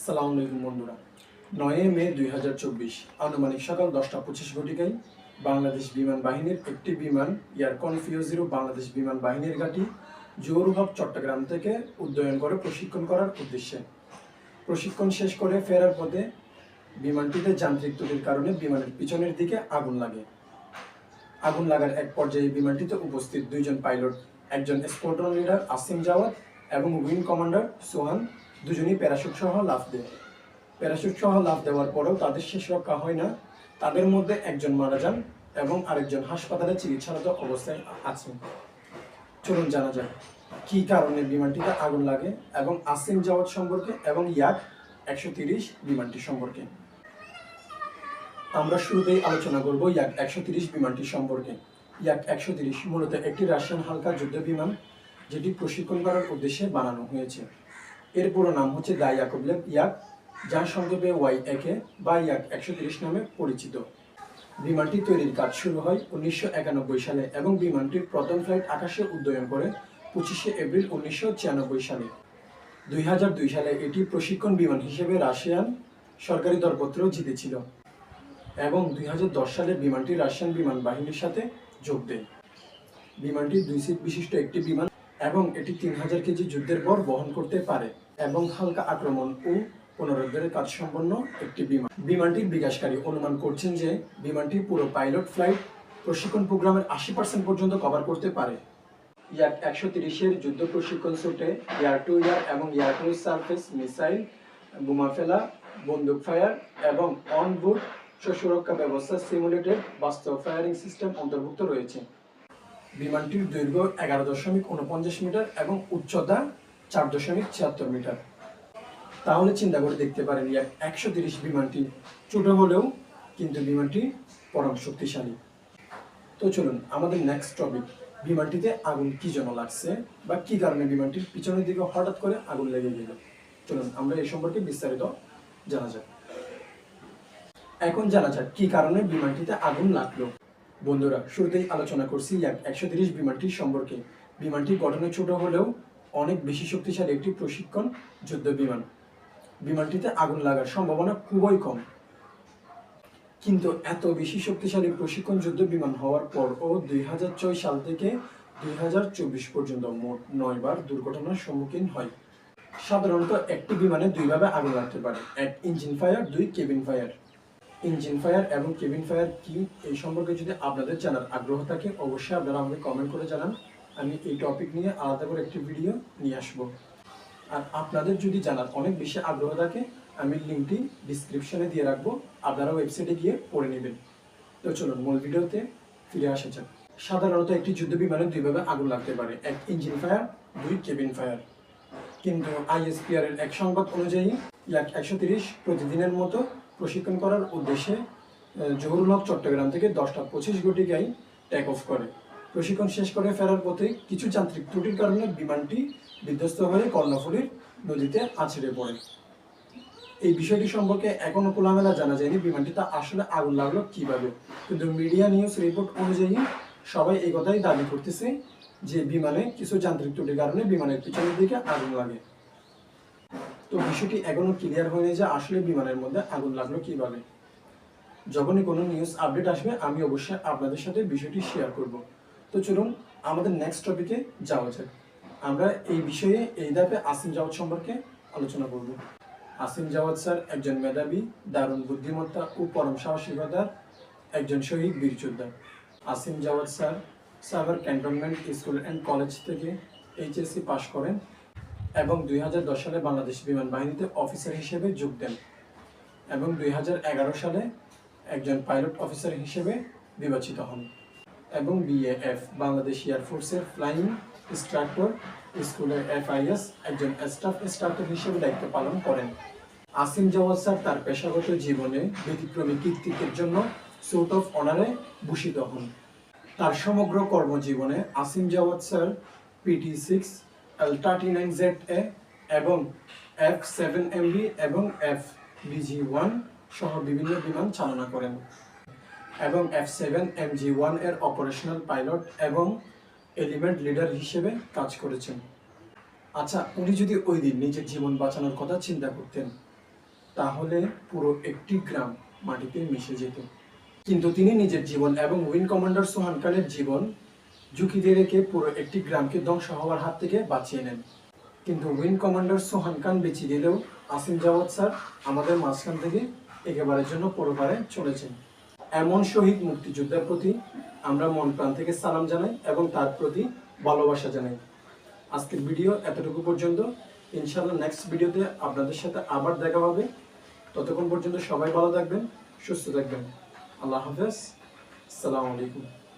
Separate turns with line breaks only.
সালাম আলাইকুম বন্ধুরা। 9 মে 2024 আনুমানিক সকাল 10:25 ঘটিকায় বাংলাদেশ বিমান বাহিনীর একটি বিমান এয়ার কনফিউ-0 বাংলাদেশ বিমান বাহিনীর ঘাঁটি জোহরহাট চট্টগ্রাম থেকে উড্ডয়ন করে প্রশিক্ষণ করার উদ্দেশ্যে প্রশিক্ষণ শেষ করে ফেরার পথে বিমানটিতে যান্ত্রিক ত্রুটির কারণে বিমানের পিছনের দিকে আগুন লাগে। আগুন লাগার এক পর্যায়ে বিমানটিতে উপস্থিত দুইজন পাইলট, একজন স্কোয়াড্রন লিডার আসিম জাওয়াদ এবং উইং কমান্ডার সোহান, দুজনই প্যারাশুট সহ লাফ দেয়। প্যারাশুট সহ লাফ দেওয়ার পরেও তাদের শেষ রক্ষা হয় না। তাদের মধ্যে একজন মারা যান এবং আরেকজন হাসপাতালে চিকিৎসারত অবস্থায় আছেন। চলুন জানা যাক কী কারণে বিমানটিতে আগুন লাগে এবং আসিম জাওয়াদ সম্পর্কে এবং ইয়াক 130 বিমানটি সম্পর্কে। আমরা শুরুতেই আলোচনা করব ইয়াক 130 বিমানটি সম্পর্কে। ইয়াক 130 মূলত একটি রাশিয়ান হালকা যুদ্ধ বিমান, যেটি প্রশিক্ষণ করার উদ্দেশ্যে বানানো হয়েছে। এর পুরো নাম হচ্ছে দা ইয়াকোভলেভ ইয়াক, যা সংক্ষেপে YAK বা ইয়াক 130 নামে পরিচিত। বিমানটি তৈরির কাজ শুরু হয় 1991 সালে এবং বিমানটির প্রথম ফ্লাইট আকাশে উড্ডয়ন করে 25শে এপ্রিল 1996 সালে। 2002 সালে এটি প্রশিক্ষণ বিমান হিসেবে রাশিয়ান সরকারি দরপত্র জিতেছিল এবং 2010 সালে বিমানটি রাশিয়ান বিমান বাহিনীর সাথে যোগ দেয়। বিমানটি 2 সিট বিশিষ্ট একটি বিমান এবং এটি 3000 কেজি যুদ্ধের ভর বহন করতে পারে এবং হালকা আক্রমণ ও পুনরুদ্ধারের কাজ সম্পন্ন একটি বিমান। বিমানটির বিকাশকারী অনুমান করছেন যে বিমানটি পুরো পাইলট ফ্লাইট প্রশিক্ষণ প্রোগ্রামের 80% পর্যন্ত কভার করতে পারে। ইয়াক 130-এর যুদ্ধ প্রশিক্ষণ স্যুটে এয়ার টু এয়ার এবং এয়ার টু সারফেস মিসাইল, বোমা ফেলা, বন্দুক ফায়ার এবং অন-বোর্ড সুরক্ষা ব্যবস্থা সিমুলেটেড বাস্তব ফায়ারিং সিস্টেম অন্তর্ভুক্ত রয়েছে। বিমানটির দৈর্ঘ্য 11.49 মিটার এবং উচ্চতা 4.76 মিটার। তাহলে চিন্তা করে দেখতে পারেন ইয়াক 130 বিমানটি ছোট হলেও কিন্তু বিমানটি পরম শক্তিশালী। তো চলুন আমাদের নেক্সট টপিক, বিমানটিতে আগুন কি জন্য লাগছে বা কি কারণে বিমানটির পিছনের দিকে হঠাৎ করে আগুন লেগে গেল। চলুন আমরা এই সম্পর্কে বিস্তারিত জানা যাক। এখন জানা যাক কি কারণে বিমানটিতে আগুন লাগলো। বন্ধুরা, শুরুতেই আলোচনা করছি ইয়াক 130 বিমানটি সম্পর্কে। বিমানটি গঠনে ছোট হলেও অনেক বেশি শক্তিশালী একটি প্রশিক্ষণ যুদ্ধ বিমান। বিমানটিতে আগুন লাগার সম্ভাবনা খুবই কম, কিন্তু এত বেশি শক্তিশালী প্রশিক্ষণ যুদ্ধ বিমান হওয়ার পরও 2006 সাল থেকে 2024 পর্যন্ত মোট 9 বার দুর্ঘটনার সম্মুখীন হয়। সাধারণত একটি বিমানে দুইভাবে আগুন লাগতে পারে, এক ইঞ্জিন ফায়ার, দুই কেবিন ফায়ার। ইঞ্জিন ফায়ার এবং কেবিন ফায়ার কি, এই সম্পর্কে যদি আপনাদের জানার আগ্রহ থাকে অবশ্যই আপনারা আমাকে কমেন্ট করে জানান। আমি এই টপিক নিয়ে আলাদা করে একটি ভিডিও নিয়ে আসব। আর আপনাদের যদি জানার অনেক বেশি আগ্রহ থাকে আমি লিঙ্কটি ডিসক্রিপশনে দিয়ে রাখবো, আপনারা ওয়েবসাইটে গিয়ে পড়ে নেবেন। তো চলুন মূল ভিডিওতে ফিরে আসা যাক। সাধারণত একটি যুদ্ধ বিমানে দুইভাবে আগুন লাগতে পারে, এক ইঞ্জিন ফায়ার, দুই কেবিন ফায়ার। কিন্তু ISPR এর এক সংবাদ অনুযায়ী ইয়াক 130 প্রতিদিনের মতো প্রশিক্ষণ করার উদ্দেশ্যে জোহরহাট চট্টগ্রাম থেকে 10:25 ঘটিকায় টেক অফ করে। প্রশিক্ষণ শেষ করে ফেরার পথে কিছু যান্ত্রিক ত্রুটির কারণে বিমানটি বিধ্বস্ত হয়ে কর্ণফুলীর নদীতে আছড়ে পড়ে। এই বিষয়টি সম্পর্কে এখনো খোলামেলা জানা যায়নি বিমানটিতে আসলে আগুন লাগলো কিভাবে, কিন্তু মিডিয়া নিউজ রিপোর্ট অনুযায়ী সবাই এই কথাই দাবি করতেছে যে বিমানে কিছু যান্ত্রিক ত্রুটির কারণে বিমানের পিছনের দিকে আগুন লাগে। তো বিষয়টি এখনো ক্লিয়ার হয়নি যে আসলে বিমানের মধ্যে আগুন লাগলো কিভাবে। যখনই কোনো নিউজ আপডেট আসবে আমি অবশ্যই আপনাদের সাথে বিষয়টি শেয়ার করব। তো চলুন আমাদের নেক্সট টপিকে যাওয়া যাক। আমরা এই বিষয়ে এই ধাপে আসিম জাওয়াদ সম্পর্কে আলোচনা করব। আসিম জাওয়াদ স্যার একজন মেধাবী, দারুণ বুদ্ধিমত্তা ও পরম সাহসিকতার একজন শহীদ বীর যোদ্ধা। Asim Jawad sir Savar cantonment school and college থেকে HSC পাশ করেন এবং 2010 সালে বাংলাদেশ বিমান বাহিনীতে অফিসার হিসেবে যোগ দেন এবং 2011 সালে একজন পাইলট অফিসার হিসেবে নির্বাচিত হন এবং BAF বাংলাদেশ এয়ারফোর্সের ফ্লাইং ইনস্ট্রাক্টর স্কুলের FIS একজন স্টাফ ইনস্ট্রাক্টর হিসেবে দায়িত্ব পালন করেন। আসিম জাওয়াদ স্যার তার পেশাগত জীবনে ব্যতিক্রমী কৃতিত্বের জন্য স্যুট অফ অনারে ভূষিত হন। তার সমগ্র কর্মজীবনে Asim Jawad sir PT-6, L-39ZA এবং F-7MB এবং FBG-1 সহ বিভিন্ন বিমান চালনা করেন এবং F-7MG-1 এর অপারেশনাল পাইলট এবং এলিমেন্ট লিডার হিসেবে কাজ করেছেন। আচ্ছা, উনি যদি ওই দিন নিজের জীবন বাঁচানোর কথা চিন্তা করতেন তাহলে পুরো একটি গ্রাম মাটিতে মিশে যেত। কিন্তু তিনি নিজের জীবন এবং উইং কমান্ডার সোহান খানের জীবন ঝুঁকিতে রেখে পুরো একটি গ্রামকে ধ্বংস হওয়ার হাত থেকে বাঁচিয়ে নেন। কিন্তু উইং কমান্ডার সোহান খান বেঁচে গেলেও আসিম জাওয়াদ স্যার আমাদের মাঝখান থেকে একেবারের জন্য পরপারে চলেছেন। এমন শহীদ মুক্তিযোদ্ধার প্রতি আমরা মন প্রাণ থেকে সালাম জানাই এবং তার প্রতি ভালোবাসা জানাই। আজকের ভিডিও এতটুকু পর্যন্ত। ইনশাআল্লাহ নেক্সট ভিডিওতে আপনাদের সাথে আবার দেখা হবে। ততক্ষণ পর্যন্ত সবাই ভালো থাকবেন, সুস্থ থাকবেন। আল্লাহ হাফেজ। আসসালামু আলাইকুম।